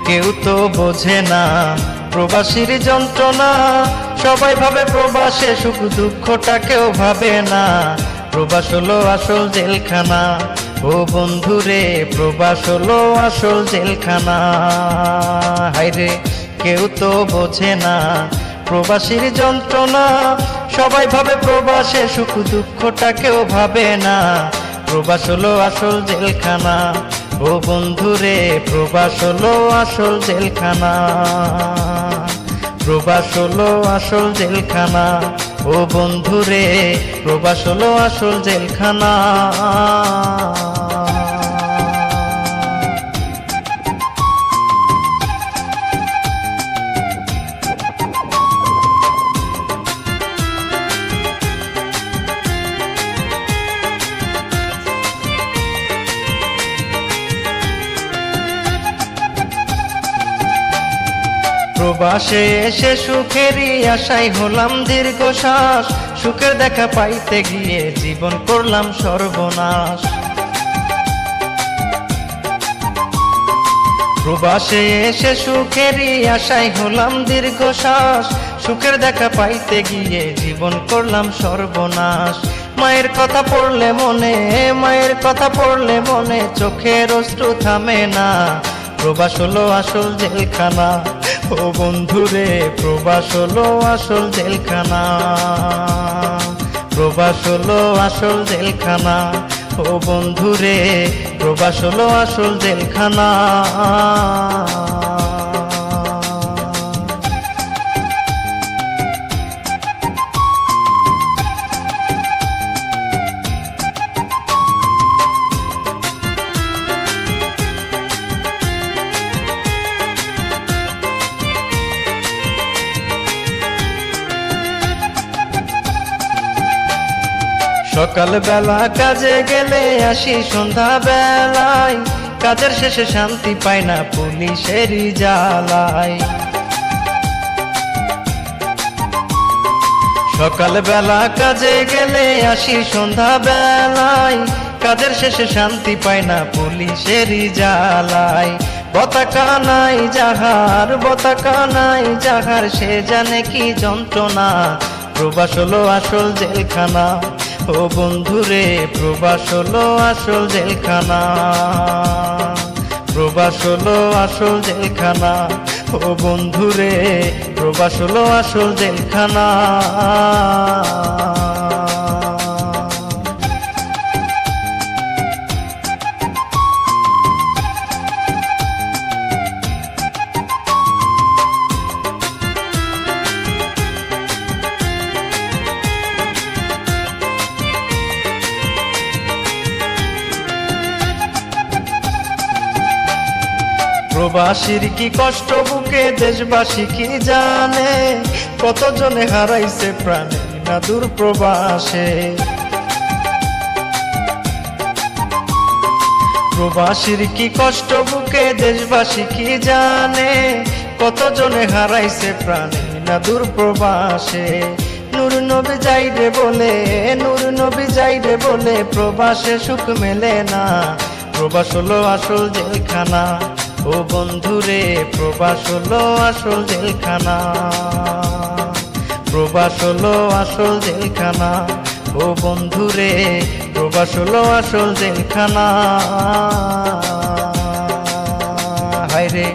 কেউ তো বোঝে না প্রবাসীর যন্ত্রণা, সবাই ভাবে প্রবাসে সুখ, দুঃখটা কেউ ভাবে না। প্রবাস হলো আসল জেলখানা, ও বন্ধুরে প্রবাস হলো আসল জেলখানা। হায়রে কেউ তো বোঝে না প্রবাসীর যন্ত্রণা, সবাই ভাবে প্রবাসে সুখ, দুঃখটা কেউ ভাবে না। প্রবাস হলো আসল জেলখানা, ও বন্ধুরে প্রবাস হলো আসল জেলখানা। প্রবাস হলো আসল জেলখানা, ও বন্ধুরে প্রবাস হলো আসল জেলখানা। প্রবাসে এসে সুখেরই আশায় হলাম দীর্ঘশ্বাস, সুখের দেখা পাইতে গিয়ে জীবন করলাম সর্বনাশ। প্রবাসে এসে সুখেরই আশায় হলাম দীর্ঘশ্বাস, সুখের দেখা পাইতে গিয়ে জীবন করলাম সর্বনাশ। মায়ের কথা পড়লে মনে, মায়ের কথা পড়লে মনে চোখের অশ্রু থামে না। প্রবাস হলো আসল জেলখানা, ও বন্ধুরে প্রবাস হলো আসল জেলখানা। প্রবাস হলো আসল জেলখানা, ও বন্ধুরে প্রবাস হলো আসল জেলখানা। সকাল বেলা কাজে গেলে আসি সন্ধ্যা বেলায়, কাজের শেষে শান্তি পাই না পুলিশেরই জ্বালায়। সকাল বেলা কাজে গেলে আসি সন্ধ্যা বেলায়, কাজের শেষে শান্তি পাই না পুলিশেরই জ্বালায়। পতাকা নাই যাহার, পতাকা নাই যাহার, সে জানে কি যন্ত্রণা। প্রবাস হলো আসল জেলখানা, ও বন্ধুরে প্রবাস হলো আসল জেলখানা। প্রবাস হলো আসল জেলখানা, ও বন্ধুরে প্রবাস হলো আসল জেলখানা। প্রবাসীর কি কষ্ট বুকে দেশবাসী কি জানে, কতজনে হারাইছে প্রাণ না দূর প্রবাসে। প্রবাসীর কি কষ্ট বুকে দেশবাসী কি জানে, কতজনে হারাইছে প্রাণ না দূর প্রবাসে। নূর নবী যাইরে বলে, নূর নবী যাইরে বলে প্রবাসে সুখ মেলে না। প্রবাস হলো আসল জেলখানা, ও বন্ধুরে প্রবাস হলো আসল জেলখানা। প্রবাস হলো আসল জেলখানা, ও বন্ধুরে প্রবাস হলো আসল জেলখানা। হায়রে